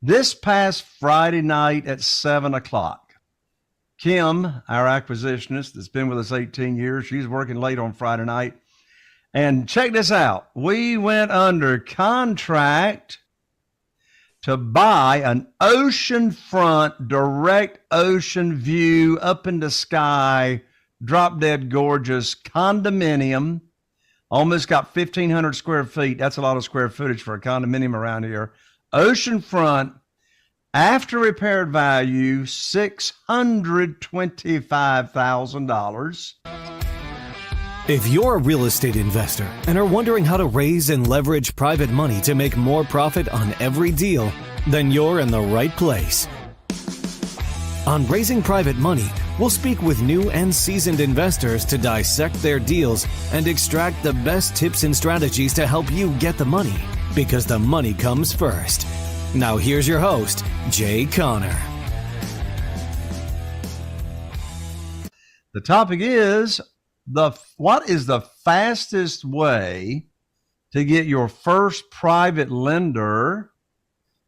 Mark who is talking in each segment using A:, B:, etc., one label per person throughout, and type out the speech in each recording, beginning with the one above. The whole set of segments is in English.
A: This past Friday night at 7 o'clock, Kim, our acquisitionist that's been with us 18 years, she's working late on Friday night. And check this out. We went under contract to buy an oceanfront, direct ocean view, up in the sky, drop dead gorgeous condominium. Almost got 1,500 square feet. That's a lot of square footage for a condominium around here. Oceanfront, after repaired value, $625,000.
B: If you're a real estate investor and are wondering how to raise and leverage private money to make more profit on every deal, then you're in the right place. On Raising Private Money, we'll speak with new and seasoned investors to dissect their deals and extract the best tips and strategies to help you get the money, because the money comes first. Now here's your host, Jay Conner.
A: The topic is, what is the fastest way to get your first private lender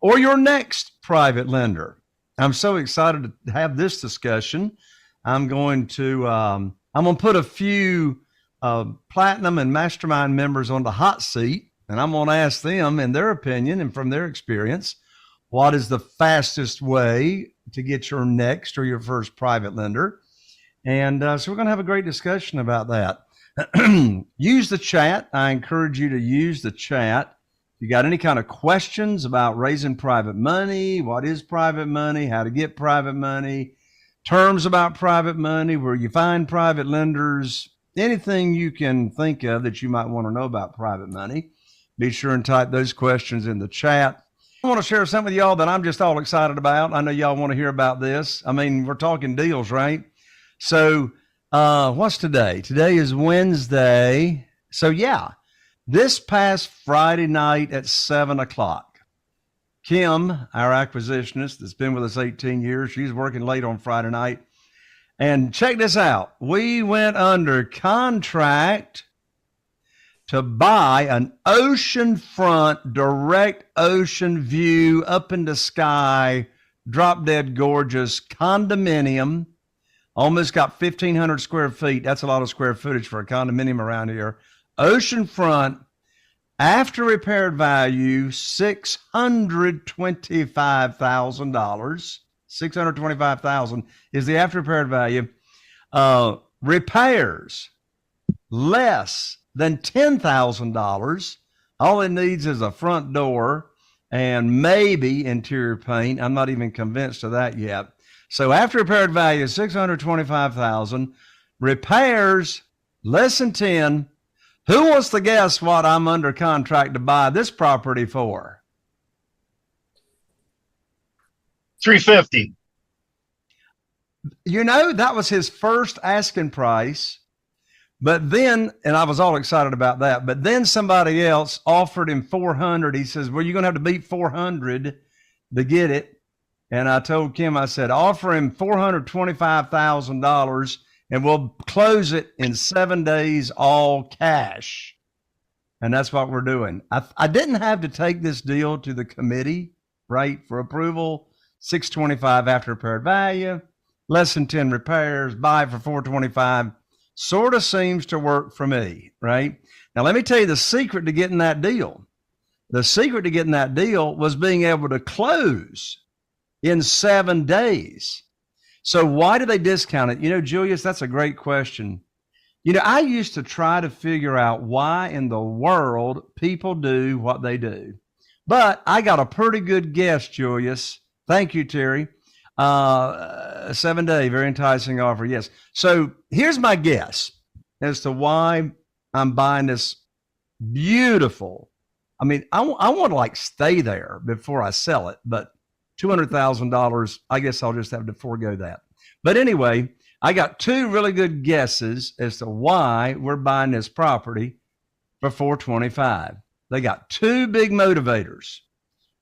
A: or your next private lender? I'm so excited to have this discussion. I'm going to put a few platinum and mastermind members on the hot seat, and I'm going to ask them, in their opinion and from their experience, what is the fastest way to get your next or your first private lender? And so we're going to have a great discussion about that. Use the chat. I encourage you to use the chat. If you got any kind of questions about raising private money, what is private money, how to get private money, terms about private money, where you find private lenders, anything you can think of that you might want to know about private money, be sure and type those questions in the chat. I want to share something with y'all that I'm just all excited about. I know y'all want to hear about this. I mean, we're talking deals, right? So what's today? Today is Wednesday. So yeah, this past Friday night at 7 o'clock, Kim, our acquisitionist that's been with us 18 years, she's working late on Friday night. And check this out. We went under contract to buy an oceanfront, direct ocean view, up in the sky, drop dead gorgeous condominium. Almost got 1,500 square feet. That's a lot of square footage for a condominium around here. Oceanfront, after repaired value, $625,000. $625,000 is the after repaired value. Repairs, less than $10,000. All it needs is a front door and maybe interior paint. I'm not even convinced of that yet. So after repaired value, $625,000. Repairs, less than 10. Who wants to guess what I'm under contract to buy this property for?
C: $350.
A: You know, that was his first asking price. But then, and I was all excited about that, but then somebody else offered him $400. He says, well, you're going to have to beat $400 to get it. And I told Kim, I said, offer him $425,000 and we'll close it in 7 days, all cash. And that's what we're doing. I didn't have to take this deal to the committee, right, for approval. $625 after repaired value, less than 10 repairs, buy for $425. Sort of seems to work for me, right? Now, let me tell you the secret to getting that deal. The secret to getting that deal was being able to close in 7 days. So why do they discount it? You know, Julius, that's a great question. You know, I used to try to figure out why in the world people do what they do. But I got a pretty good guess, Julius. Thank you, Terry. 7 day, very enticing offer. Yes. So here's my guess as to why I'm buying this beautiful. I mean, I want to like stay there before I sell it, but $200,000, I guess I'll just have to forego that. But anyway, I got two really good guesses as to why we're buying this property for $425. They got two big motivators.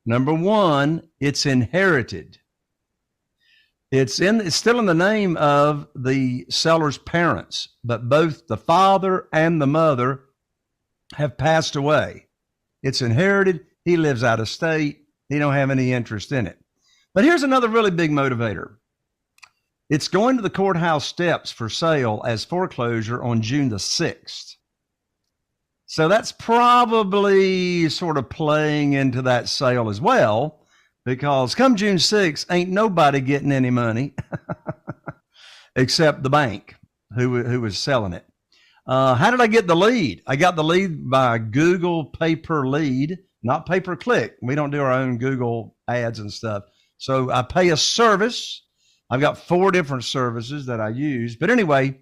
A: Number one, it's inherited. It's still in the name of the seller's parents, but both the father and the mother have passed away. It's inherited. He lives out of state. He don't have any interest in it. But here's another really big motivator. It's going to the courthouse steps for sale as foreclosure on June the 6th. So that's probably sort of playing into that sale as well, because come June 6th, ain't nobody getting any money except the bank who was selling it. How did I get the lead? I got the lead by Google pay-per-lead, not pay-per-click. We don't do our own Google ads and stuff. So I pay a service. I've got 4 different services that I use. But anyway,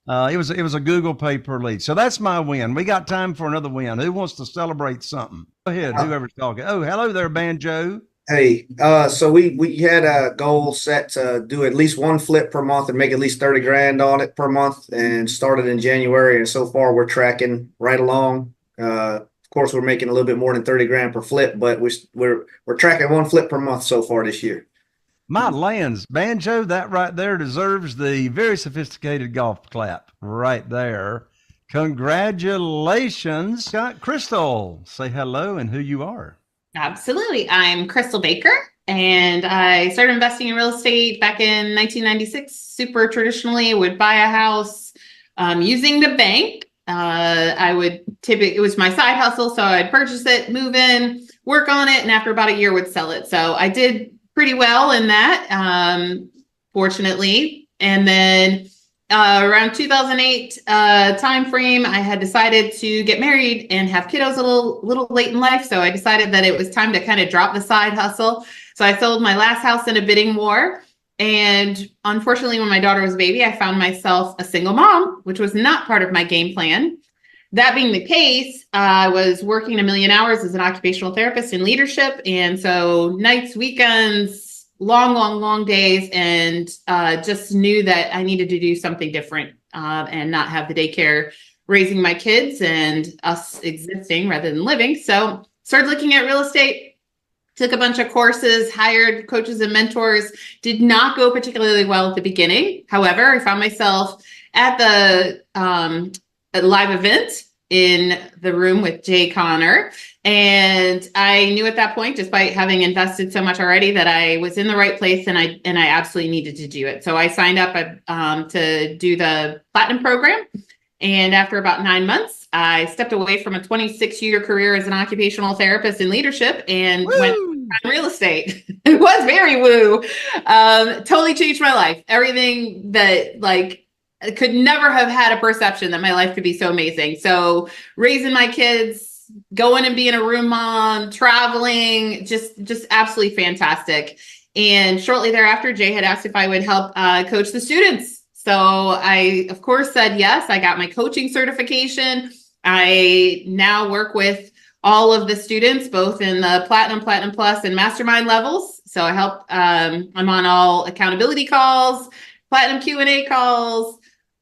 A: it was a Google pay-per-lead. So that's my win. We got time for another win. Who wants to celebrate something? Go ahead, whoever's talking. Oh, hello there, Banjo.
D: Hey, so we had a goal set to do at least one flip per month and make at least 30 grand on it per month, and started in January. And so far we're tracking right along. Of course, we're making a little bit more than 30 grand per flip, but we're tracking one flip per month so far this year.
A: My lands, Banjo, that right there deserves the very sophisticated golf clap right there. Congratulations. Scott, Crystal, say hello and who you are.
E: Absolutely. I'm Crystal Baker, and I started investing in real estate back in 1996. Super traditionally, would buy a house using the bank. It was my side hustle, so I'd purchase it, move in, work on it, and after about a year would sell it. So I did pretty well in that, fortunately. And then around 2008 time frame, I had decided to get married and have kiddos a little late in life. So I decided that it was time to kind of drop the side hustle. So I sold my last house in a bidding war. And unfortunately, when my daughter was a baby, I found myself a single mom, which was not part of my game plan. That being the case, I was working 1 million hours as an occupational therapist in leadership. And so nights, weekends, long days, and just knew that I needed to do something different and not have the daycare raising my kids and us existing rather than living. So started looking at real estate, took a bunch of courses, hired coaches and mentors. Did not go particularly well at the beginning. However, I found myself at the a live event in the room with Jay Connor. And I knew at that point, despite having invested so much already, that I was in the right place and I absolutely needed to do it. So I signed up to do the Platinum program. And after about 9 months, I stepped away from a 26-year career as an occupational therapist in leadership and went on real estate. It was very woo. Totally changed my life. Everything that I could never have had a perception that my life could be so amazing. So raising my kids, going and being a room mom, traveling, just absolutely fantastic. And shortly thereafter, Jay had asked if I would help coach the students. So I, of course, said yes. I got my coaching certification. I now work with all of the students, both in the Platinum, Platinum Plus, and Mastermind levels. So I help, I'm on all accountability calls, Platinum Q&A calls,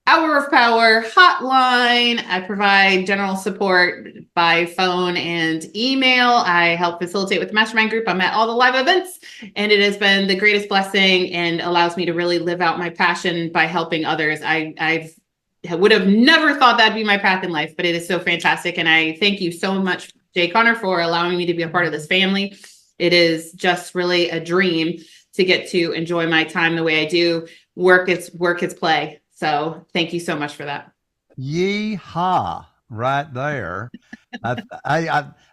E: Hour of Power, hotline. I provide general support by phone and email. I help facilitate with the mastermind group. I'm at all the live events, and it has been the greatest blessing and allows me to really live out my passion by helping others. I would have never thought that'd be my path in life, but it is so fantastic. And I thank you so much, Jay Connor, for allowing me to be a part of this family. It is just really a dream to get to enjoy my time the way I do. Work is play. So thank you so much for that.
A: Yeehaw, right there.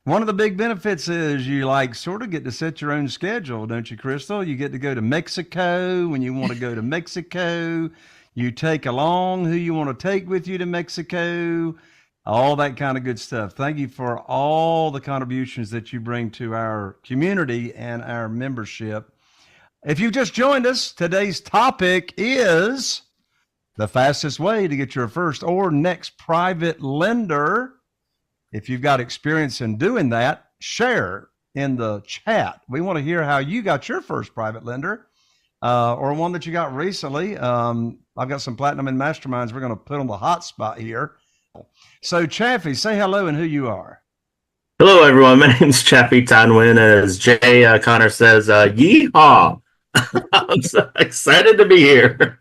A: One of the big benefits is you sort of get to set your own schedule, don't you, Crystal? You get to go to Mexico when you want to go to Mexico. You take along who you want to take with you to Mexico, all that kind of good stuff. Thank you for all the contributions that you bring to our community and our membership. If you've just joined us, today's topic is the fastest way to get your first or next private lender. If you've got experience in doing that, share in the chat. We want to hear how you got your first private lender or one that you got recently. I've got some Platinum and Masterminds we're going to put on the hot spot here. So Chaffee, say hello and who you are.
F: Hello, everyone. My name's Chaffee Thanh-Nguyen. As Jay Connor says, yeehaw. I'm so excited to be here.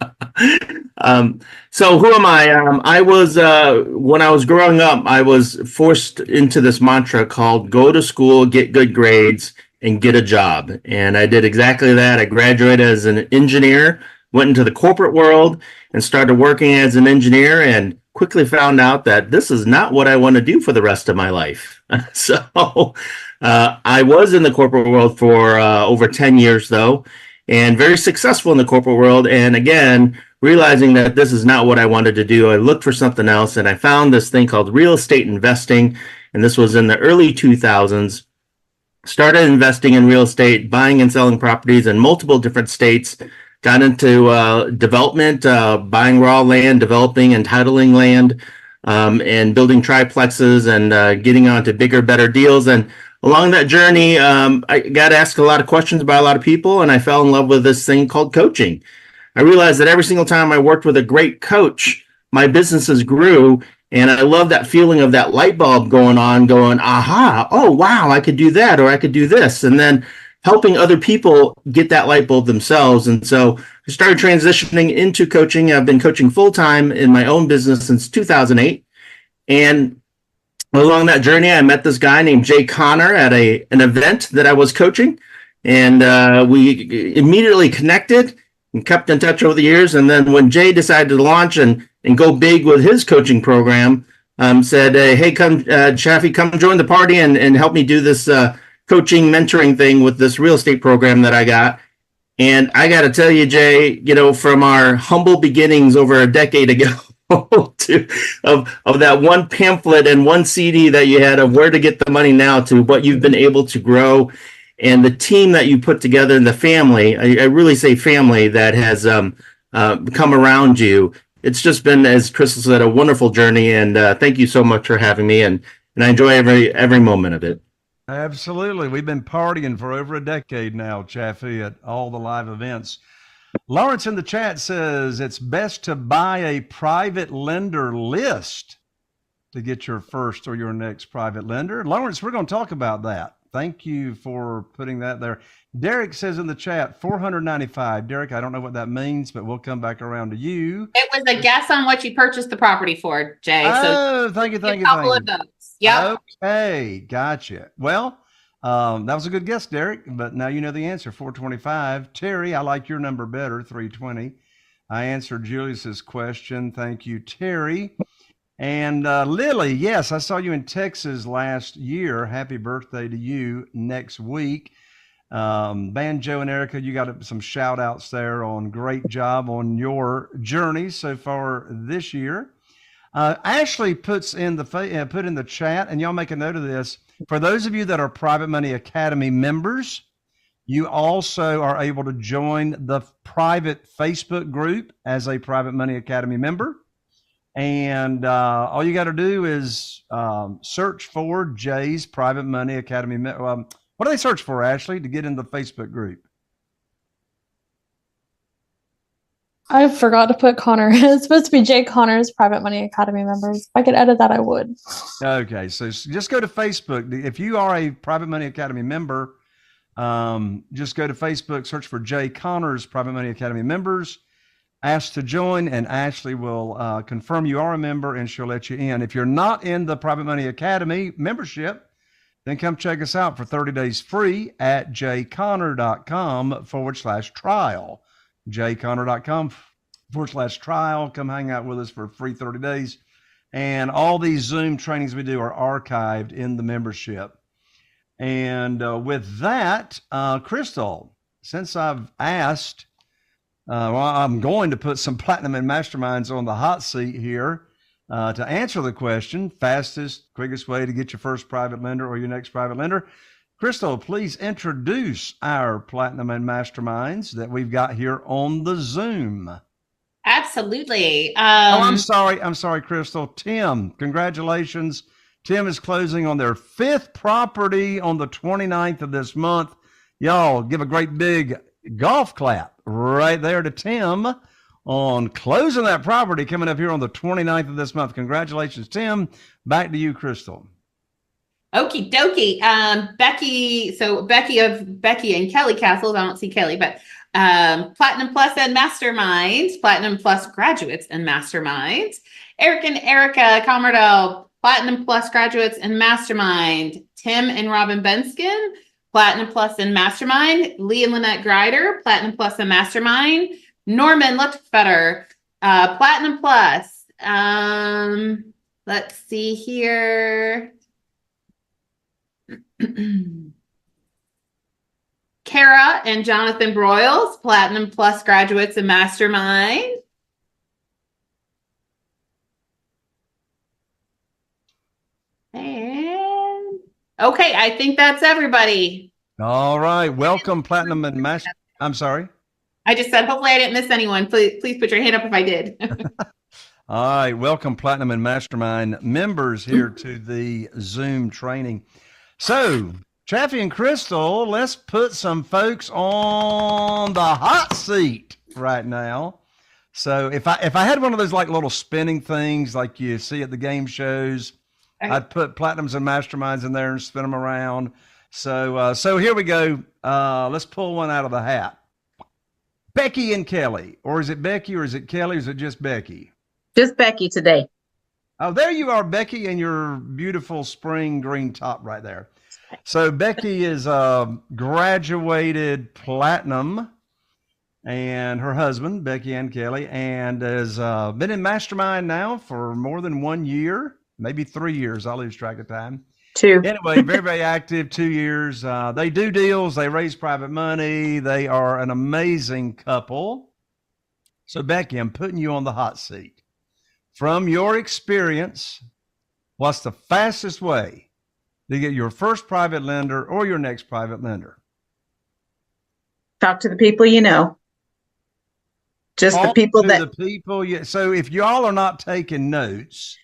F: So who am I? I was, when I was growing up, I was forced into this mantra called go to school, get good grades, and get a job. And I did exactly that. I graduated as an engineer, went into the corporate world and started working as an engineer, and quickly found out that this is not what I want to do for the rest of my life. So I was in the corporate world for over 10 years, though, and very successful in the corporate world. And again, realizing that this is not what I wanted to do, I looked for something else, and I found this thing called real estate investing. And this was in the early 2000s. Started investing in real estate, buying and selling properties in multiple different states. Got into development, buying raw land, developing and titling land, and building triplexes and getting onto bigger, better deals. And along that journey, I got asked a lot of questions by a lot of people, and I fell in love with this thing called coaching. I realized that every single time I worked with a great coach, my businesses grew. And I love that feeling of that light bulb going on, going, aha, oh, wow, I could do that, or I could do this. And then helping other people get that light bulb themselves. And so I started transitioning into coaching. I've been coaching full time in my own business since 2008. And along that journey, I met this guy named Jay Connor at an event that I was coaching. And we immediately connected and kept in touch over the years. And then when Jay decided to launch and go big with his coaching program, said, hey, come, Chaffee, come join the party and help me do this coaching, mentoring thing with this real estate program that I got. And I got to tell you, Jay, from our humble beginnings over a decade ago of that one pamphlet and one CD that you had of where to get the money now to what you've been able to grow, and the team that you put together and the family, I really say family, that has come around you. It's just been, as Crystal said, a wonderful journey. And thank you so much for having me. And I enjoy every moment of it.
A: Absolutely. We've been partying for over a decade now, Chaffee, at all the live events. Lawrence in the chat says it's best to buy a private lender list to get your first or your next private lender. Lawrence, we're going to talk about that. Thank you for putting that there. Derek says in the chat, $495. Derek, I don't know what that means, but we'll come back around to you.
E: It was a guess on what you purchased the property for, Jay.
A: Oh, so thank you.
E: A couple of those. Yep.
A: Okay, gotcha. Well, that was a good guess, Derek, but now you know the answer, $425. Terry, I like your number better, $320. I answered Julius's question. Thank you, Terry. And Lily, yes, I saw you in Texas last year. Happy birthday to you next week. Banjo and Erica, you got some shout outs there on great job on your journey so far this year. Ashley puts in put in the chat, and y'all make a note of this. For those of you that are Private Money Academy members, you also are able to join the private Facebook group as a Private Money Academy member. And all you got to do is search for Jay's Private Money Academy. What do they search for, Ashley, to get in the Facebook group?
G: I forgot to put Connor. It's supposed to be Jay Connor's Private Money Academy members. If I could edit that, I would.
A: Okay, so just go to Facebook. If you are a Private Money Academy member, just go to Facebook, search for Jay Connor's Private Money Academy members. Ask to join, and Ashley will confirm you are a member, and she'll let you in. If you're not in the Private Money Academy membership, then come check us out for 30 days free at jconnor.com/trial. jconnor.com/trial. Come hang out with us for free 30 days. And all these Zoom trainings we do are archived in the membership. And with that, Crystal, since I've asked, I'm going to put some Platinum and Masterminds on the hot seat here to answer the question, fastest, quickest way to get your first private lender or your next private lender. Crystal, please introduce our Platinum and Masterminds that we've got here on the Zoom.
E: Absolutely.
A: I'm sorry, Crystal. Tim, congratulations. Tim is closing on their 5th property on the 29th of this month. Y'all give a great big golf clap right there to Tim on closing that property coming up here on the 29th of this month. Congratulations, Tim. Back to you, Crystal.
E: Okie dokie. Becky and Kelly Castles. I don't see Kelly, but Platinum Plus and Masterminds, Platinum Plus graduates and Masterminds. Eric and Erica Camardelle, Platinum Plus graduates and Mastermind. Tim and Robin Benskin, Platinum Plus and Mastermind. Lee and Lynette Grider, Platinum Plus and Mastermind. Norman Lutfetter, Platinum Plus. Let's see here. Kara and Jonathan Broyles, Platinum Plus graduates and Mastermind. And okay, I think that's everybody.
A: All right. Welcome, Platinum and Master. I'm sorry.
E: I just said, hopefully I didn't miss anyone. Please put your hand up if I did.
A: All right. Welcome, Platinum and Mastermind members here to the Zoom training. So, Chaffee and Crystal, let's put some folks on the hot seat right now. So if I had one of those like little spinning things like you see at the game shows, I'd put Platinums and Masterminds in there and spin them around. So here we go. Let's pull one out of the hat. Becky and Kelly, or is it Becky, or is it Kelly, or is it just Becky?
H: Just Becky today.
A: Oh, there you are, Becky, in your beautiful spring green top right there. So Becky is graduated platinum, and her husband, Becky and Kelly, and has been in Mastermind now for more than 1 year, maybe 3 years. I lose track of time.
H: 2.
A: Anyway, very, very active, 2 years. They do deals. They raise private money. They are an amazing couple. So Becky, I'm putting you on the hot seat. From your experience, what's the fastest way to get your first private lender or your next private lender?
H: Talk to the people you know. Just
A: Talk
H: the people
A: to
H: that
A: the people. So if y'all are not taking notes,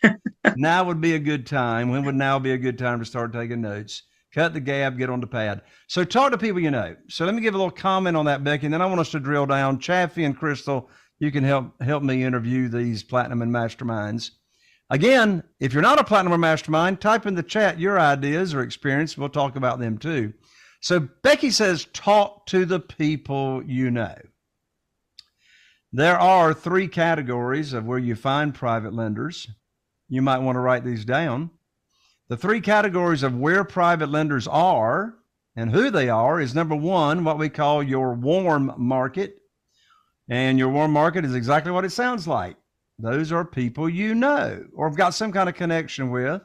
A: now would be a good time. When would now be a good time to start taking notes? Cut the gab, get on the pad. So talk to people you know. So let me give a little comment on that, Becky, and then I want us to drill down. Chaffee and Crystal, you can help me interview these Platinum and Masterminds. Again, if you're not a Platinum or Mastermind, type in the chat your ideas or experience. We'll talk about them too. So Becky says, talk to the people you know. There are 3 categories of where you find private lenders. You might want to write these down. The 3 categories of where private lenders are and who they are is, number 1, what we call your warm market. And your warm market is exactly what it sounds like. Those are people you know or have got some kind of connection with.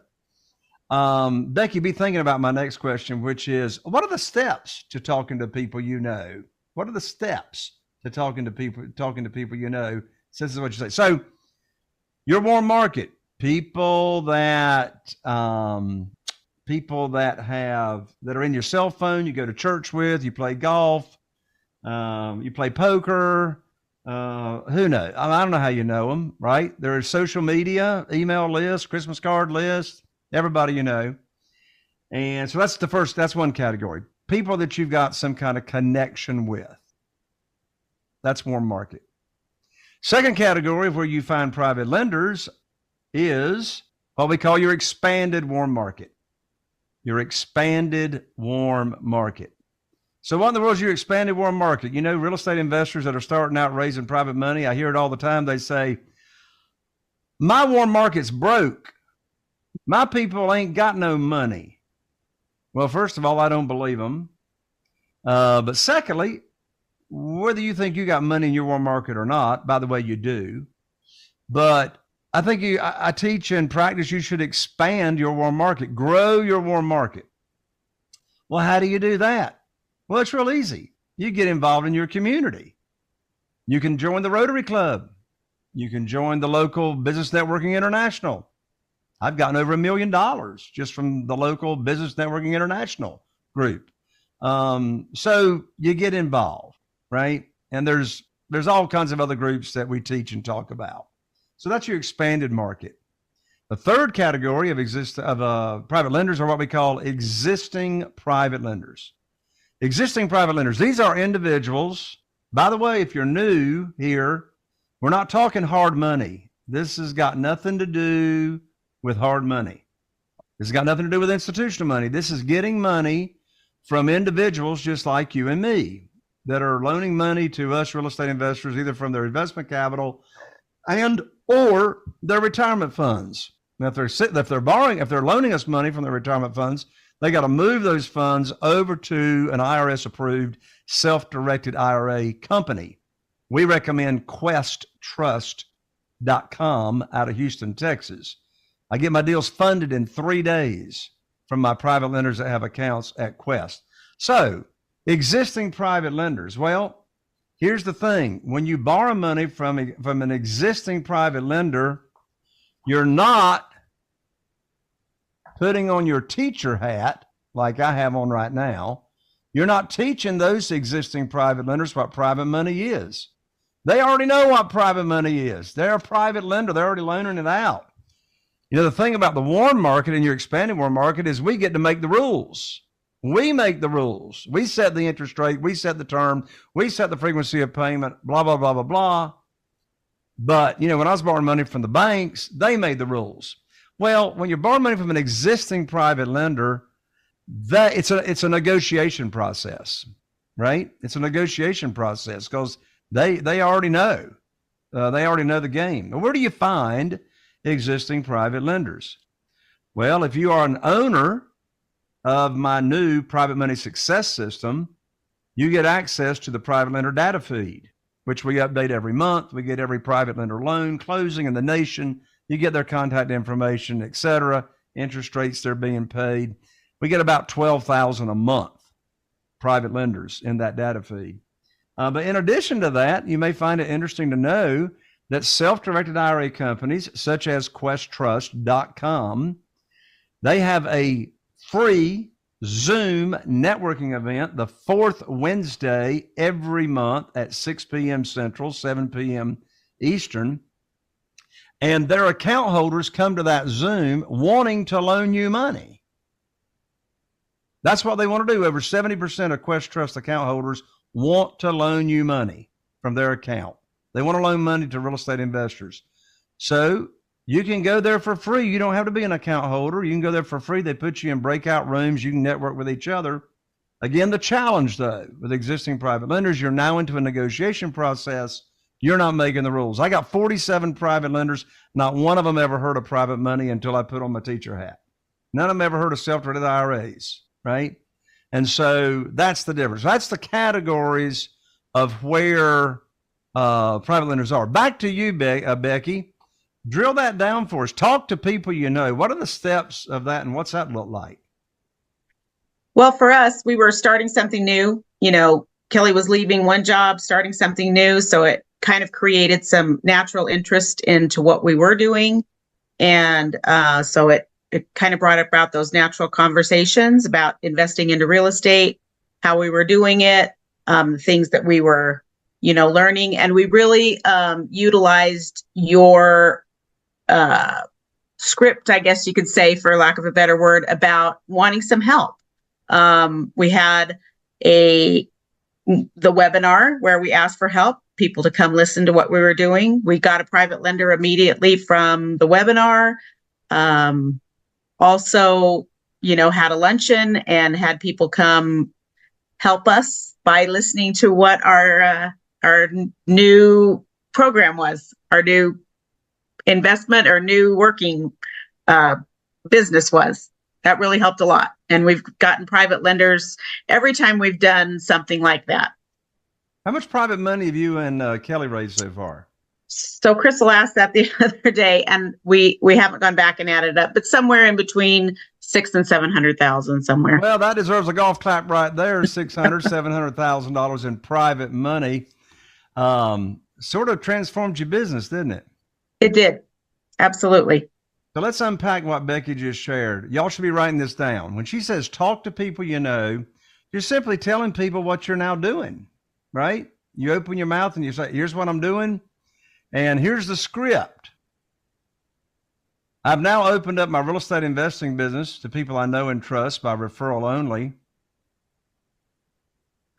A: Becky, be thinking about my next question, which is, what are the steps to talking to people you know? What are the steps to talking to people you know? So this is what you say. So your warm market, people that are in your cell phone, you go to church with, you play golf, you play poker. Who knows? I don't know how you know them, right? There's social media, email list, Christmas card list, everybody you know. And so that's one category. People that you've got some kind of connection with. That's warm market. Second category of where you find private lenders is what we call your expanded warm market. Your expanded warm market. So what in the world is your expanded warm market? You know, real estate investors that are starting out raising private money, I hear it all the time. They say, my warm market's broke. My people ain't got no money. Well, first of all, I don't believe them. But secondly, whether you think you got money in your warm market or not, by the way, you do. But I think I teach and practice you should expand your warm market, grow your warm market. Well, how do you do that? Well, it's real easy. You get involved in your community. You can join the Rotary Club. You can join the local Business Networking International. I've gotten over $1 million just from the local Business Networking International group. So you get involved, right? And there's all kinds of other groups that we teach and talk about. So that's your expanded market. The third category of private lenders are what we call existing private lenders. Existing private lenders. These are individuals. By the way, if you're new here, we're not talking hard money. This has got nothing to do with hard money. This has got nothing to do with institutional money. This is getting money from individuals just like you and me that are loaning money to us real estate investors, either from their investment capital and or their retirement funds. Now, if they're loaning us money from their retirement funds, They got to move those funds over to an IRS approved self-directed IRA company. We recommend questtrust.com out of Houston, Texas. I get my deals funded in 3 days from my private lenders that have accounts at Quest. So, existing private lenders. Well, here's the thing. When you borrow money from an existing private lender, you're not putting on your teacher hat like I have on right now. You're not teaching those existing private lenders what private money is. They already know what private money is. They're a private lender. They're already loaning it out. You know, the thing about the warm market and your expanding warm market is we get to make the rules. We make the rules. We set the interest rate. We set the term. We set the frequency of payment, blah, blah, blah, blah, blah. But, you know, when I was borrowing money from the banks, they made the rules. Well, when you're borrowing money from an existing private lender, that it's a negotiation process, right? It's a negotiation process because they already know. They already know the game. But where do you find existing private lenders? Well, if you are an owner of my new private money success system, you get access to the private lender data feed, which we update every month. We get every private lender loan closing in the nation. You get their contact information, et cetera, interest rates they're being paid. We get about 12,000 a month private lenders in that data feed. But in addition to that, you may find it interesting to know that self-directed IRA companies such as questtrust.com, they have a free Zoom networking event the fourth Wednesday every month at 6 p.m. Central, 7 p.m. Eastern. And their account holders come to that Zoom wanting to loan you money. That's what they want to do. Over 70% of Quest Trust account holders want to loan you money from their account. They want to loan money to real estate investors. So you can go there for free. You don't have to be an account holder. You can go there for free. They put you in breakout rooms. You can network with each other. Again, the challenge, though, with existing private lenders, you're now into a negotiation process. You're not making the rules. I got 47 private lenders. Not one of them ever heard of private money until I put on my teacher hat. None of them ever heard of self-directed IRAs, right? And so that's the difference. That's the categories of where private lenders are. Back to you, Becky. Drill that down for us. Talk to people you know. What are the steps of that, and what's that look like?
H: Well, for us, we were starting something new. You know, Kelly was leaving one job, starting something new. So it kind of created some natural interest into what we were doing. And so it kind of brought about those natural conversations about investing into real estate, how we were doing it, things that we were, you know, learning. And we really utilized your script, I guess you could say, for lack of a better word, about wanting some help. We had the webinar where we asked for help, people to come listen to what we were doing. We got a private lender immediately from the webinar. Also, you know, had a luncheon and had people come help us by listening to what our new program was, our new investment or new working business was. That really helped a lot. And we've gotten private lenders every time we've done something like that.
A: How much private money have you and Kelly raised so far?
H: So Crystal asked that the other day, and we haven't gone back and added up, but somewhere in between $600,000 and $700,000 somewhere.
A: Well, that deserves a golf clap right there. $700,000 in private money. Sort of transformed your business, didn't it?
H: It did. Absolutely.
A: So let's unpack what Becky just shared. Y'all should be writing this down. When she says talk to people you know, you're simply telling people what you're now doing, right? You open your mouth and you say, here's what I'm doing, and here's the script. I've now opened up my real estate investing business to people I know and trust by referral only.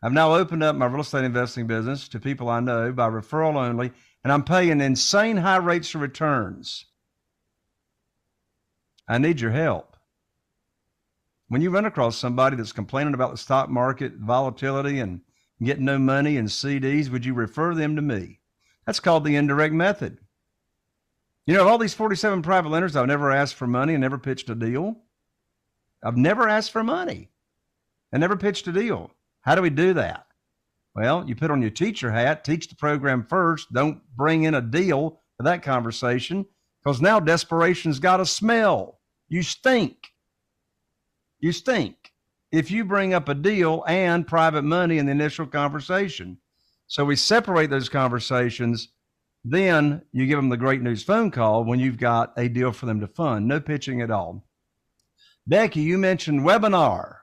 A: I've now opened up my real estate investing business to people I know by referral only, and I'm paying insane high rates of returns. I need your help. When you run across somebody that's complaining about the stock market volatility and getting no money in CDs, would you refer them to me? That's called the indirect method. You know, of all these 47 private lenders, I've never asked for money and never pitched a deal. I've never asked for money. I never pitched a deal. How do we do that? Well, you put on your teacher hat, teach the program first. Don't bring in a deal for that conversation, because now desperation's got a smell. You stink. You stink if you bring up a deal and private money in the initial conversation. So we separate those conversations. Then you give them the great news phone call when you've got a deal for them to fund. No pitching at all. Becky, you mentioned webinar.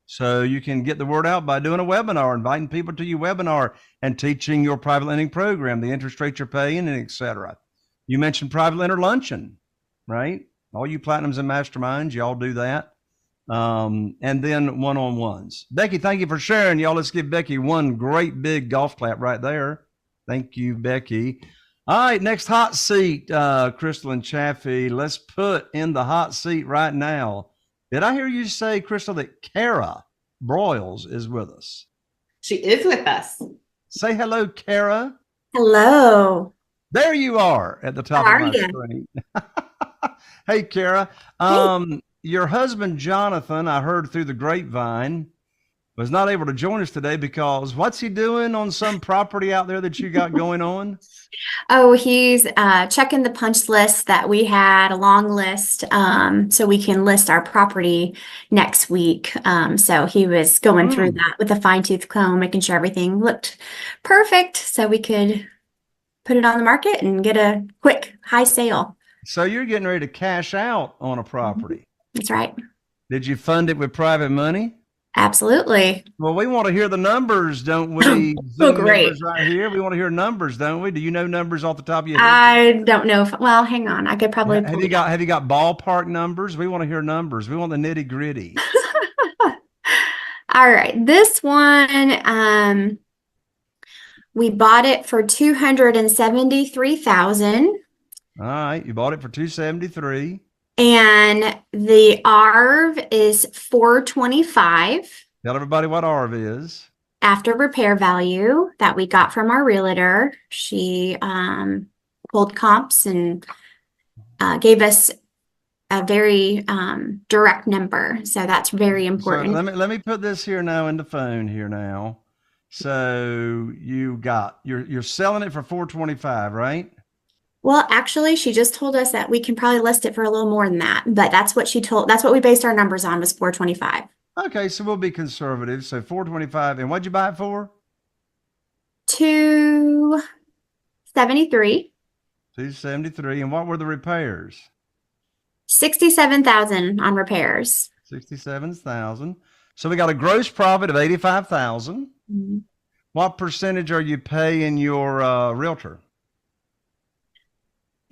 A: So you can get the word out by doing a webinar, inviting people to your webinar and teaching your private lending program, the interest rate you're paying, and et cetera. You mentioned private lender luncheon, right? All you platinums and masterminds, y'all do that. And then one-on-ones. Becky, thank you for sharing. Y'all, let's give Becky one great big golf clap right there. Thank you, Becky. All right, next hot seat, Crystal and Chaffee. Let's put in the hot seat right now. Did I hear you say, Crystal, that Kara Broyles is with us?
E: She is with us.
A: Say hello, Kara.
I: Hello.
A: There you are at the top
I: How
A: of
I: are
A: my
I: you?
A: screen. Hey, Kara. Your husband, Jonathan, I heard through the grapevine, was not able to join us today because what's he doing on some property out there that you got going on?
I: Oh, he's checking the punch list that we had, a long list, so we can list our property next week. So he was going through that with a fine-tooth comb, making sure everything looked perfect so we could put it on the market and get a quick high sale.
A: So you're getting ready to cash out on a property.
I: That's right.
A: Did you fund it with private money?
I: Absolutely.
A: Well, we want to hear the numbers, don't we?
I: Oh, great.
A: Numbers right here. We want to hear numbers, don't we? Do you know numbers off the top of your head?
I: I don't know if, well, hang on. I could probably
A: Have you got ballpark numbers? We want to hear numbers. We want the nitty gritty.
I: All right. This one, we bought it for $273,000.
A: All right. You bought it for $273,000.
I: And the ARV is $425,000
A: Tell everybody what ARV is.
I: after repair value that we got from our realtor. She pulled comps and gave us a very direct number. So that's very important.
A: So let me put this here now in the phone here now. So you're selling it for $425,000, right?
I: Well, actually, she just told us that we can probably list it for a little more than that, but that's what we based our numbers on, was $425,000.
A: Okay, so we'll be conservative. So $425,000, and what'd you buy it for?
I: $273,000.
A: $273,000, and what were the repairs?
I: $67,000 on repairs.
A: $67,000. So we got a gross profit of $85,000.
I: Mm-hmm.
A: What percentage are you paying your realtor?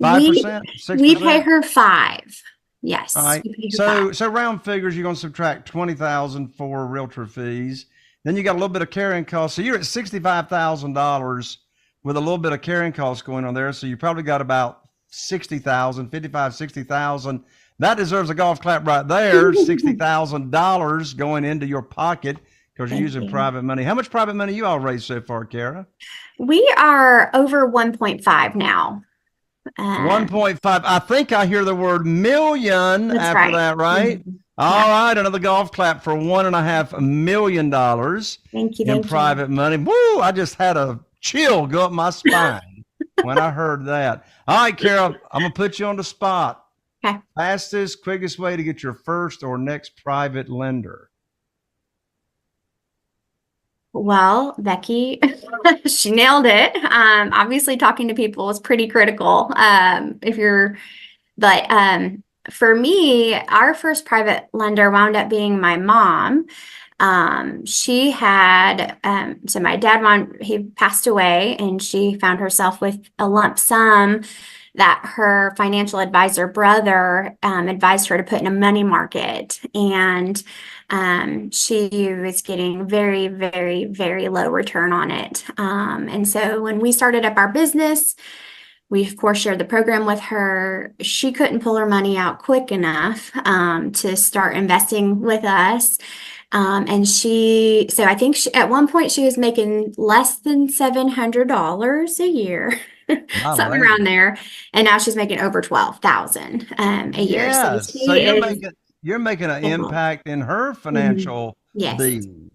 A: 5%? 6%?
I: We pay her 5%. Yes.
A: All right.
I: we pay her 5%.
A: So round figures, you're going to subtract $20,000 for realtor fees. Then you got a little bit of carrying costs. So you're at $65,000 with a little bit of carrying costs going on there. So you probably got about $60,000, $60,000. That deserves a golf clap right there. $60,000 going into your pocket because you're using private money. How much private money you all raised so far, Kara?
I: We are over 1.5 now.
A: 1.5. I think I hear the word million
I: That's
A: after
I: right.
A: that, right?
I: Mhm.
A: All right, another golf clap for $1.5 million
I: Thank you.
A: in private money. Woo! I just had a chill go up my spine when I heard that. All right, Carol, I'm gonna put you on the spot.
I: Okay.
A: Fastest, quickest way to get your first or next private lender.
I: Well, Becky, she nailed it. Obviously talking to people is pretty critical. For me, our first private lender wound up being my mom. She had, so my dad, he passed away, and she found herself with a lump sum that her financial advisor brother advised her to put in a money market. And she was getting very, very, very low return on it. And so when we started up our business, we, of course, shared the program with her. She couldn't pull her money out quick enough to start investing with us. So I think at one point she was making less than $700 a year, something around there. And now she's making over $12,000 a year.
A: Yeah,
I: So
A: so you're making an
I: Simple.
A: impact in her financial
I: Yes.
A: being.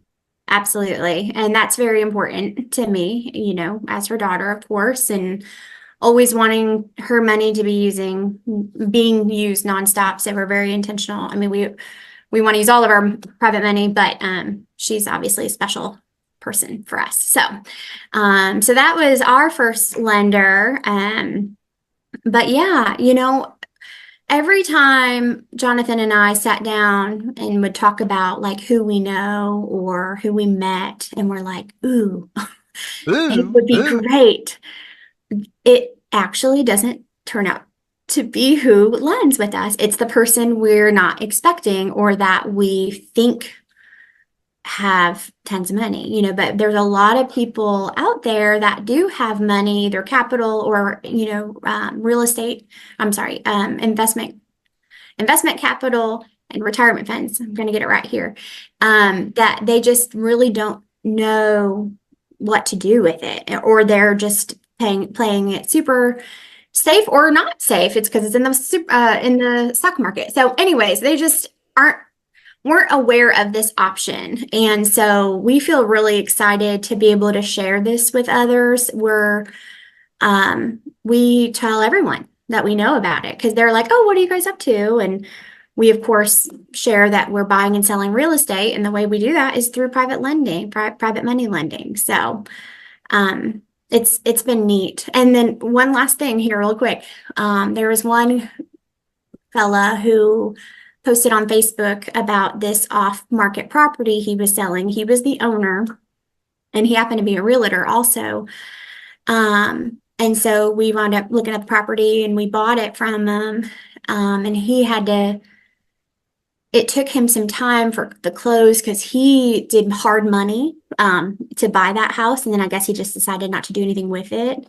I: Absolutely. And that's very important to me, as her daughter, of course, and always wanting her money to be being used nonstop. So we're very intentional. I mean, we want to use all of our private money, but she's obviously a special person for us. So so that was our first lender. But yeah, every time Jonathan and I sat down and would talk about like who we know or who we met, and we're like, ooh, it would be great. It actually doesn't turn out to be who lends with us. It's the person we're not expecting or that we think have tons of money, but there's a lot of people out there that do have money, their capital or, real estate, investment capital and retirement funds. I'm going to get it right here. That they just really don't know what to do with it, or they're just playing it super safe or not safe. It's because it's in the stock market. So anyways, they just weren't aware of this option. And so we feel really excited to be able to share this with others. We tell everyone that we know about it because they're like, oh, what are you guys up to? And we, of course, share that we're buying and selling real estate. And the way we do that is through private lending, private money lending. So it's been neat. And then one last thing here real quick. There was one fella who posted on Facebook about this off-market property he was selling. He was the owner, and he happened to be a realtor also. And so we wound up looking at the property, and we bought it from him. And it took him some time for the close because he did hard money to buy that house. And then I guess he just decided not to do anything with it.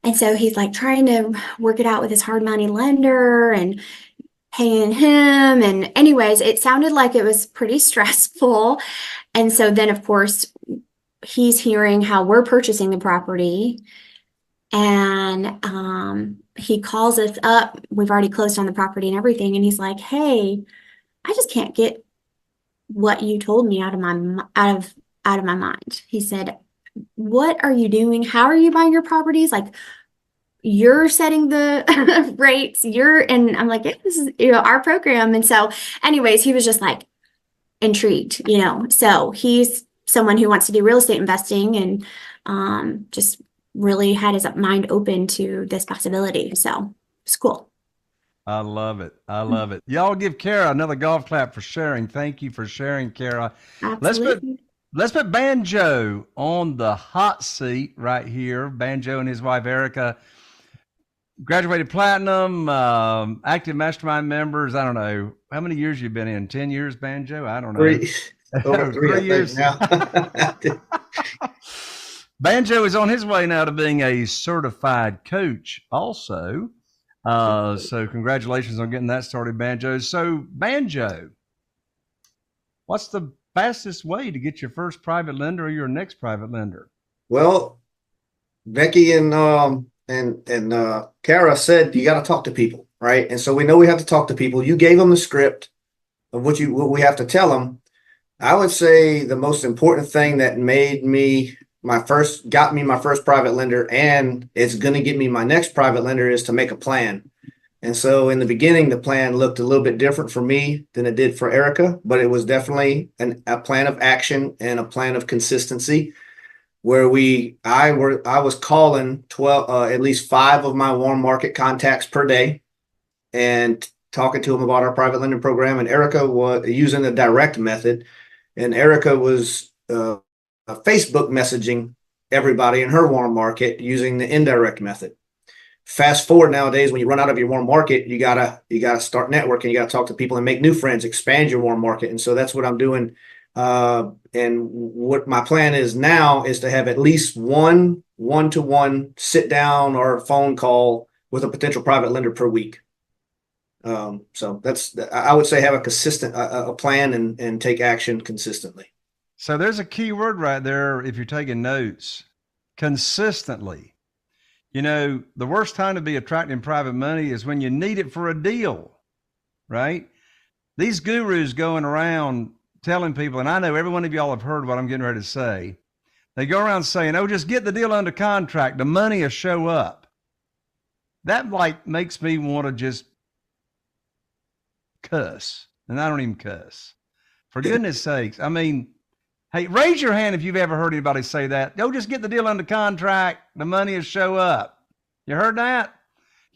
I: And so he's like trying to work it out with his hard money lender and paying him. And anyways, it sounded like it was pretty stressful. And so then, of course, he's hearing how we're purchasing the property. And he calls us up. We've already closed on the property and everything. And he's like, hey, I just can't get what you told me out of my mind. He said, what are you doing? How are you buying your properties? Like, you're setting the rates, and I'm like, this is, our program. And so anyways, he was just like intrigued, so he's someone who wants to do real estate investing and just really had his mind open to this possibility. So it's cool.
A: I love it. I love it. Y'all give Kara another golf clap for sharing. Thank you for sharing, Kara.
I: Absolutely.
A: Let's put Banjo on the hot seat right here. Banjo and his wife, Erica, graduated platinum, active mastermind members. I don't know how many years you've been in. 10 years, Banjo? I don't know.
D: Over 3 years now.
A: Banjo is on his way now to being a certified coach also. So congratulations on getting that started, Banjo. So Banjo, what's the fastest way to get your first private lender or your next private lender?
D: Well, Becky and Kara said you got to talk to people, right? And so we know we have to talk to people. You gave them the script of what we have to tell them. I would say the most important thing that got me my first private lender, and it's going to get me my next private lender, is to make a plan. And so in the beginning, the plan looked a little bit different for me than it did for Erica, but it was definitely a plan of action and a plan of consistency, where I was calling at least 5 of my warm market contacts per day and talking to them about our private lending program. And Erica was using the direct method, and Erica was Facebook messaging everybody in her warm market using the indirect method. Fast forward nowadays, when you run out of your warm market, you gotta start networking. You gotta talk to people and make new friends, expand your warm market. And so that's what I'm doing. And what my plan is now is to have at least one-to-one sit down or phone call with a potential private lender per week. So I would say have a consistent a plan and take action consistently.
A: So there's a key word right there if you're taking notes: consistently. The worst time to be attracting private money is when you need it for a deal, right? these gurus going around telling people, and I know every one of y'all have heard what I'm getting ready to say. They go around saying, oh, just get the deal under contract. The money will show up. That like makes me want to just cuss. And I don't even cuss. For goodness sakes. I mean, hey, raise your hand if you've ever heard anybody say that. Go just get the deal under contract. The money will show up. You heard that?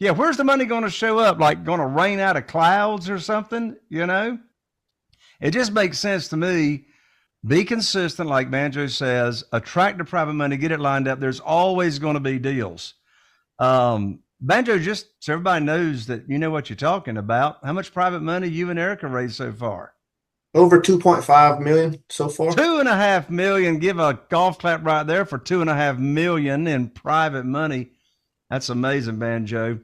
A: Yeah, where's the money going to show up? Like going to rain out of clouds or something, you know? It just makes sense to me. Be consistent, like Banjo says, attract the private money, get it lined up. There's always going to be deals. Banjo, just so everybody knows that you know what you're talking about. How much private money you and Erica raised so far?
D: Over 2.5 million so far.
A: 2.5 million. Give a golf clap right there for 2.5 million in private money. That's amazing, Banjo.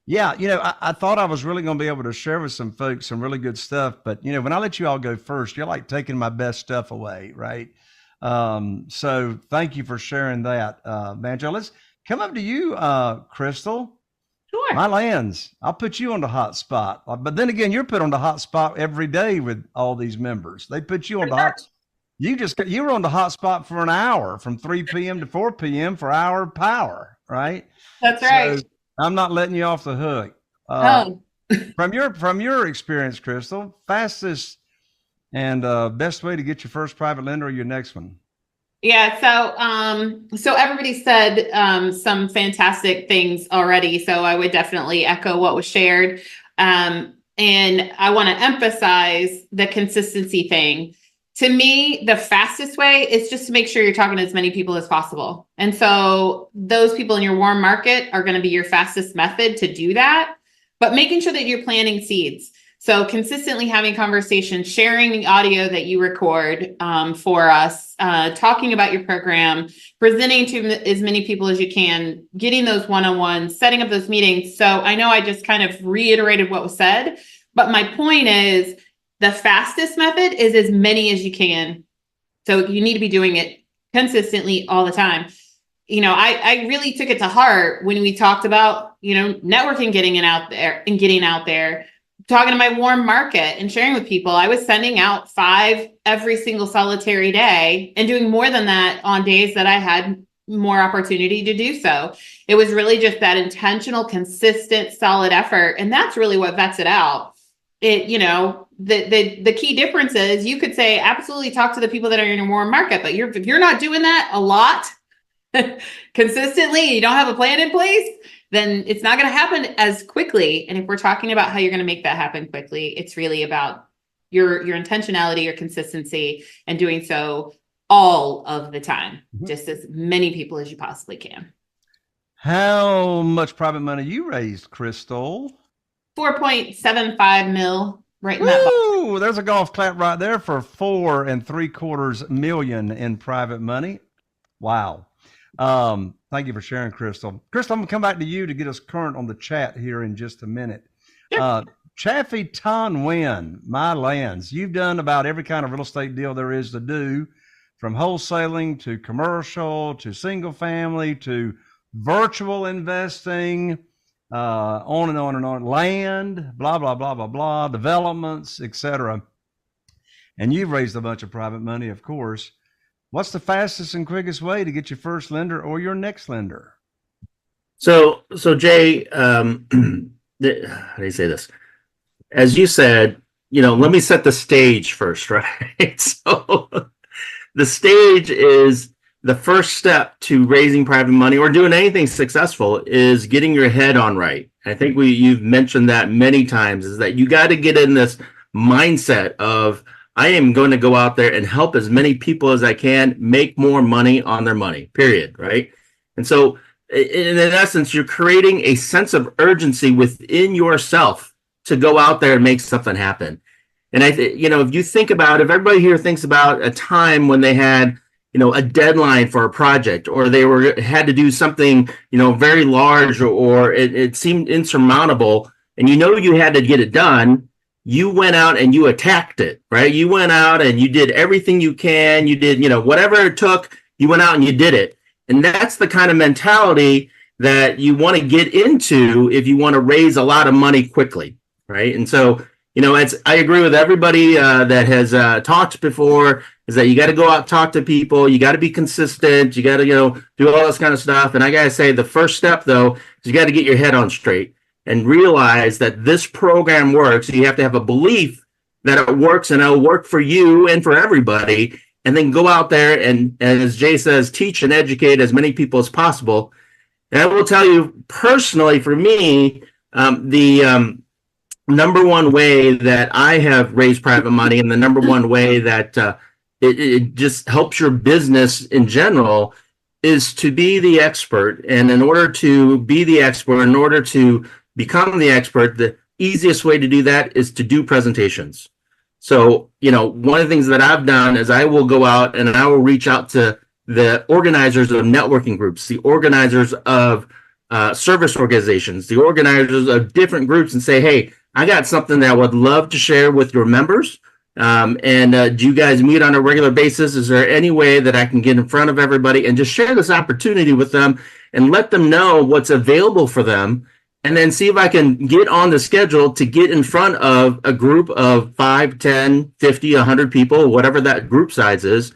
A: Yeah, you know, I thought I was really going to be able to share with some folks some really good stuff, but you know, when I let you all go first, you're like taking my best stuff away, right? So thank you for sharing that, Banjo. Let's come up to you, Crystal.
E: Sure.
A: My lands, I'll put you on the hot spot. But then again, you're put on the hot spot every day with all these members. They put you on the hot. You were on the hot spot for an hour from 3 p.m. to 4 p.m. for hour power, right?
E: That's right.
A: So I'm not letting you off the hook. From your experience, Crystal, fastest and best way to get your first private lender or your next one?
E: Yeah, so everybody said some fantastic things already, so I would definitely echo what was shared. And I want to emphasize the consistency thing. To me, the fastest way is just to make sure you're talking to as many people as possible. And so those people in your warm market are going to be your fastest method to do that, but making sure that you're planting seeds. So consistently having conversations, sharing the audio that you record for us, talking about your program, presenting to as many people as you can, getting those one-on-ones, setting up those meetings. So I know I just kind of reiterated what was said, but my point is the fastest method is as many as you can. So you need to be doing it consistently all the time. You know, I really took it to heart when we talked about, you know, networking, getting out there, talking to my warm market and sharing with people. I was sending out 5 every single solitary day and doing more than that on days that I had more opportunity to do so. It was really just that intentional, consistent, solid effort. And that's really what vets it out. It, you know, the key difference is you could say, absolutely talk to the people that are in your warm market, but if you're not doing that a lot consistently, you don't have a plan in place, then it's not going to happen as quickly. And if we're talking about how you're going to make that happen quickly, it's really about your intentionality, your consistency, and doing so all of the time, just as many people as you possibly can.
A: How much private money you raised, Crystal?
E: 4.75 mil, right in that box.
A: Ooh, there's a golf clap right there for 4.75 million in private money. Wow. Thank you for sharing, Crystal. Crystal, I'm gonna come back to you to get us current on the chat here in just a minute.
E: Sure.
A: Chaffee Thanh-Nguyen, my lands. You've done about every kind of real estate deal there is to do, from wholesaling to commercial to single family to virtual investing, on and on and on, land, blah, blah, blah, blah, blah, developments, etc. And you've raised a bunch of private money, of course. What's the fastest and quickest way to get your first lender or your next lender?
F: So Jay, how do you say this? As you said, you know, let me set the stage first, right? So the stage is the first step to raising private money or doing anything successful is getting your head on right. I think you've mentioned that many times, is that you got to get in this mindset of, I am going to go out there and help as many people as I can make more money on their money, period, right? And so in essence, you're creating a sense of urgency within yourself to go out there and make something happen. And you know, if you think about, if everybody here thinks about a time when they had, you know, a deadline for a project, or they had to do something, you know, very large, or it seemed insurmountable, and you know you had to get it done, you went out and you attacked it, right? You went out and you did everything you can. You did, you know, whatever it took, you went out and you did it. And that's the kind of mentality that you want to get into if you want to raise a lot of money quickly, right? And so I agree with everybody that has talked before, is that you got to go out, talk to people. You got to be consistent. You got to, do all this kind of stuff. And I got to say, the first step, though, is you got to get your head on straight and realize that this program works. You have to have a belief that it works and it'll work for you and for everybody. And then go out there and as Jay says, teach and educate as many people as possible. And I will tell you personally, for me, the number one way that I have raised private money, and the number one way that it just helps your business in general, is to be the expert. And in order to be the expert, in order to become the expert, the easiest way to do that is to do presentations. So, one of the things that I've done is I will go out and I will reach out to the organizers of networking groups, the organizers of service organizations, the organizers of different groups, and say, hey, I got something that I would love to share with your members. Do you guys meet on a regular basis? Is there any way that I can get in front of everybody and just share this opportunity with them and let them know what's available for them? And then see if I can get on the schedule to get in front of a group of 5, 10, 50, 100 people, whatever that group size is,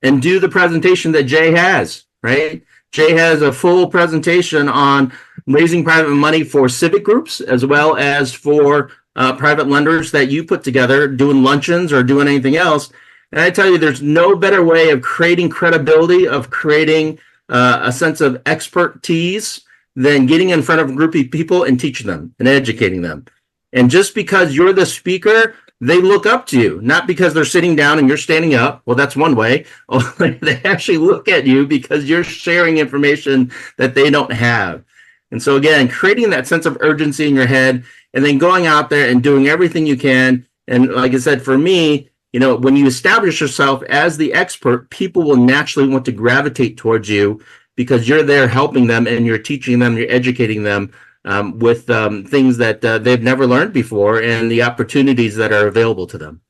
F: and do the presentation that Jay has, right? Jay has a full presentation on raising private money for civic groups, as well as for private lenders that you put together, doing luncheons or doing anything else. And I tell you, there's no better way of creating credibility, of creating a sense of expertise than getting in front of a group of people and teaching them and educating them. And just because you're the speaker, they look up to you, not because they're sitting down and you're standing up. Well, that's one way. They actually look at you because you're sharing information that they don't have. And so again, creating that sense of urgency in your head and then going out there and doing everything you can. And like I said, for me, when you establish yourself as the expert, people will naturally want to gravitate towards you because you're there helping them and you're teaching them, you're educating them with things that they've never learned before and the opportunities that are available to them.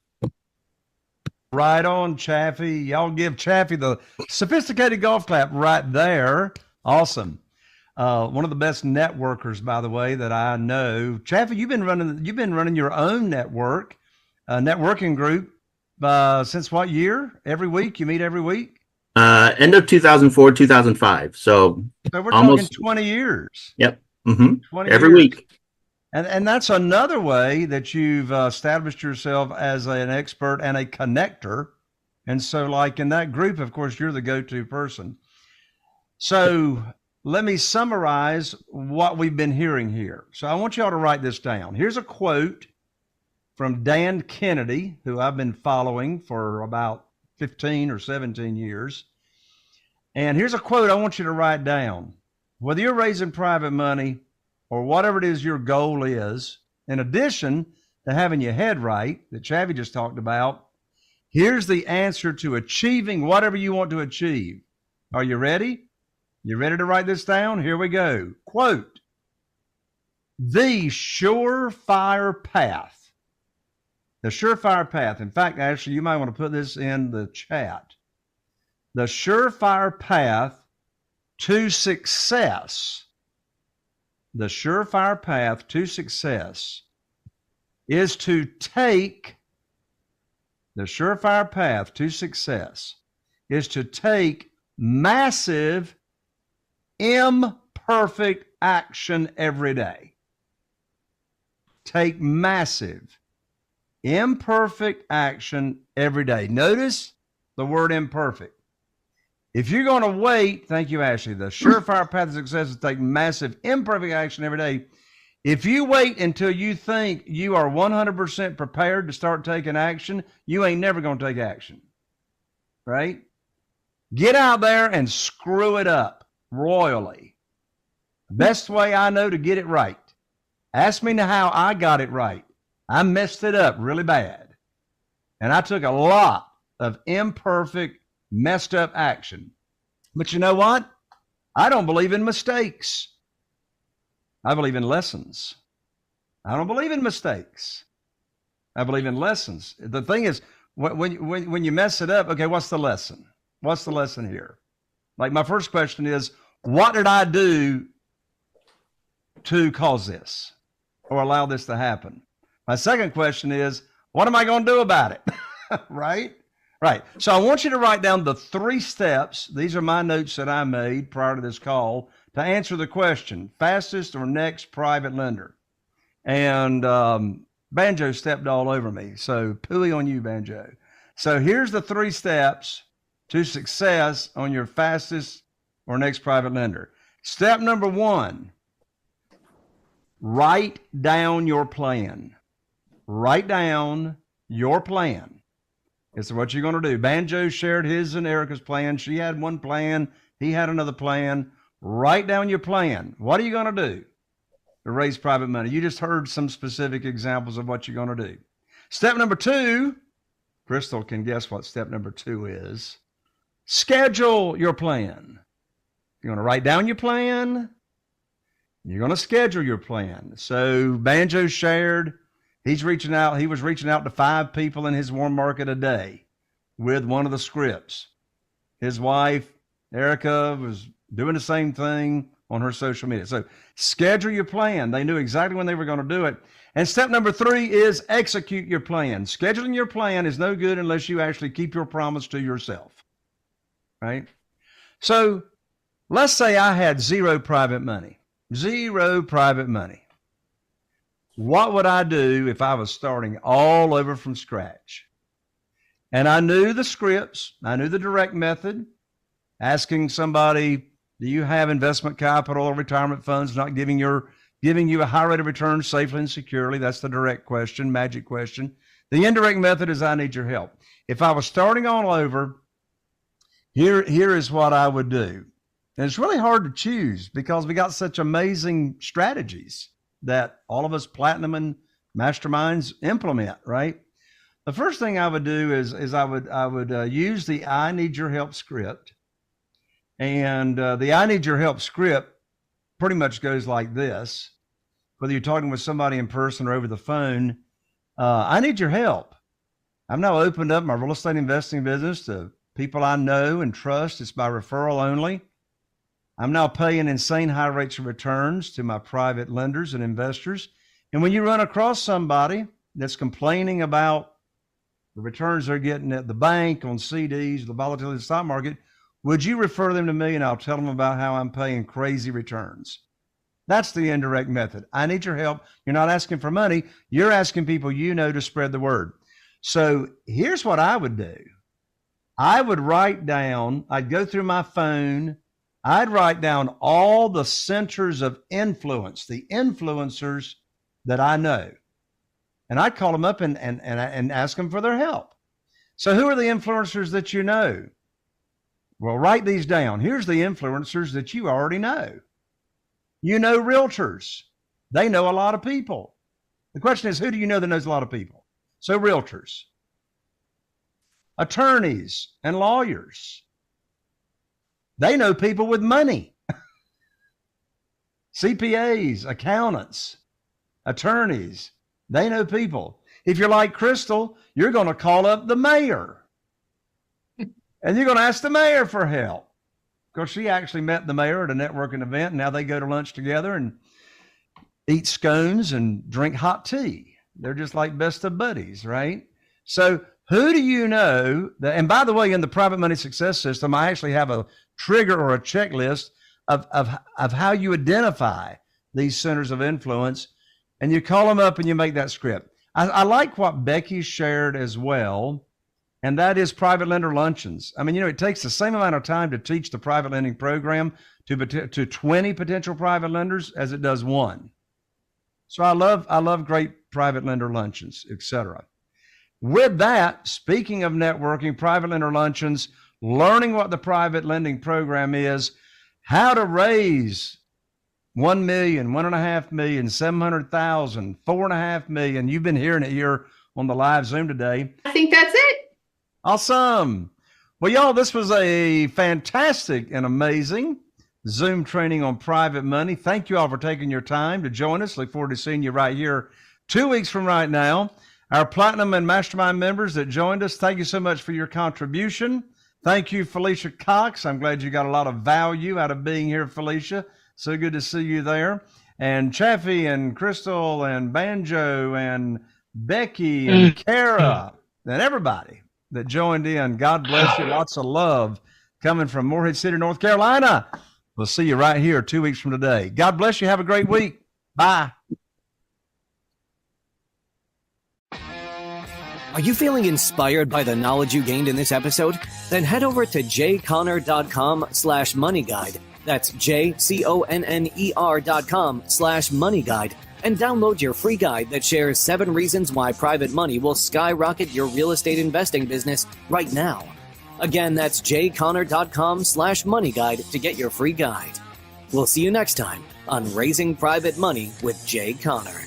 A: Right on, Chaffee. Y'all give Chaffee the sophisticated golf clap right there. Awesome. One of the best networkers, by the way, that I know. Chaffee, you've been running your own networking group since what year? Every week? You meet every week?
F: End of 2004, 2005. So
A: we're
F: almost
A: talking 20 years.
F: Yep. Mm-hmm.
A: 20
F: every
A: years.
F: week.
A: And that's another way that you've established yourself as an expert and a connector. And so like in that group, of course, you're the go-to person. So let me summarize what we've been hearing here. So I want y'all to write this down. Here's a quote from Dan Kennedy, who I've been following for about 15 or 17 years. And here's a quote I want you to write down. Whether you're raising private money or whatever it is your goal is, in addition to having your head right that Chaffee just talked about, here's the answer to achieving whatever you want to achieve. Are you ready? You ready to write this down? Here we go. Quote, the surefire path. The surefire path. In fact, actually, you might want to put this in the chat. The surefire path to success. The surefire path to success is to take massive, imperfect action every day. Take massive, imperfect action every day. Notice the word imperfect. If you're going to wait, thank you, Ashley, the surefire path to success is to take massive, imperfect action every day. If you wait until you think you are 100% prepared to start taking action, you ain't never going to take action, right? Get out there and screw it up royally. Best way I know to get it right. Ask me how I got it right. I messed it up really bad. And I took a lot of imperfect, messed up action. But you know what? I don't believe in mistakes. I believe in lessons. I don't believe in mistakes. I believe in lessons. The thing is, when you mess it up, okay, what's the lesson? What's the lesson here? Like my first question is, what did I do to cause this or allow this to happen? My second question is, what am I going to do about it? Right? Right. So I want you to write down the 3 steps. These are my notes that I made prior to this call to answer the question, fastest or next private lender. And Banjo stepped all over me. So pooey on you, Banjo. So here's the 3 steps to success on your fastest or next private lender. Step number 1, write down your plan. Write down your plan. It's what you're going to do. Banjo shared his and Erica's plan. She had one plan. He had another plan. Write down your plan. What are you going to do to raise private money? You just heard some specific examples of what you're going to do. Step number 2, Crystal can guess what step number 2 is. Schedule your plan. You're going to write down your plan. You're going to schedule your plan. So Banjo shared. He was reaching out to 5 people in his warm market a day with one of the scripts. His wife, Erica, was doing the same thing on her social media. So schedule your plan. They knew exactly when they were going to do it. And step number 3 is execute your plan. Scheduling your plan is no good unless you actually keep your promise to yourself, right? So let's say I had 0 private money. What would I do if I was starting all over from scratch? And I knew the scripts. I knew the direct method. Asking somebody, do you have investment capital or retirement funds not giving you a high rate of return safely and securely? That's the direct question, magic question. The indirect method is I need your help. If I was starting all over, here is what I would do. And it's really hard to choose because we got such amazing strategies that all of us platinum and masterminds implement, right? The first thing I would do is I would use the I need your help script. And the I need your help script pretty much goes like this. Whether you're talking with somebody in person or over the phone, I need your help. I've now opened up my real estate investing business to people I know and trust. It's by referral only. I'm now paying insane high rates of returns to my private lenders and investors. And when you run across somebody that's complaining about the returns they're getting at the bank on CDs, the volatility of the stock market, would you refer them to me and I'll tell them about how I'm paying crazy returns? That's the indirect method. I need your help. You're not asking for money. You're asking people you know to spread the word. So here's what I would do. I would write down, I'd go through my phone, I'd write down all the centers of influence, the influencers that I know. And I'd call them up and ask them for their help. So who are the influencers that you know? Well, write these down. Here's the influencers that you already know. You know realtors. They know a lot of people. The question is, who do you know that knows a lot of people? So realtors, attorneys, and lawyers. They know people with money. CPAs, accountants, attorneys, they know people. If you're like Crystal, you're going to call up the mayor. And you're going to ask the mayor for help. Because she actually met the mayor at a networking event, and now they go to lunch together and eat scones and drink hot tea. They're just like best of buddies, right? So who do you know that, and by the way, in the private money success system, I actually have a trigger or a checklist of how you identify these centers of influence, and you call them up and you make that script. I like what Becky shared as well, and that is private lender luncheons. I mean, it takes the same amount of time to teach the private lending program to 20 potential private lenders as it does one. So I love great private lender luncheons, etc. With that, speaking of networking, private lender luncheons, learning what the private lending program is, how to raise 1 million, 1.5 million, 700,000, 4.5 million. You've been hearing it here on the live Zoom today.
E: I think that's it.
A: Awesome. Well, y'all, this was a fantastic and amazing Zoom training on private money. Thank you all for taking your time to join us. Look forward to seeing you right here 2 weeks from right now. Our Platinum and Mastermind members that joined us, thank you so much for your contribution. Thank you, Felicia Cox. I'm glad you got a lot of value out of being here, Felicia. So good to see you there. And Chaffee and Crystal and Banjo and Becky and Kara, and everybody that joined in. God bless you. Lots of love coming from Morehead City, North Carolina. We'll see you right here 2 weeks from today. God bless you. Have a great week. Bye.
B: Are you feeling inspired by the knowledge you gained in this episode? Then head over to jconner.com/moneyguide. That's jconner.com/moneyguide and download your free guide that shares 7 reasons why private money will skyrocket your real estate investing business right now. Again, that's jconner.com/moneyguide to get your free guide. We'll see you next time on Raising Private Money with Jay Conner.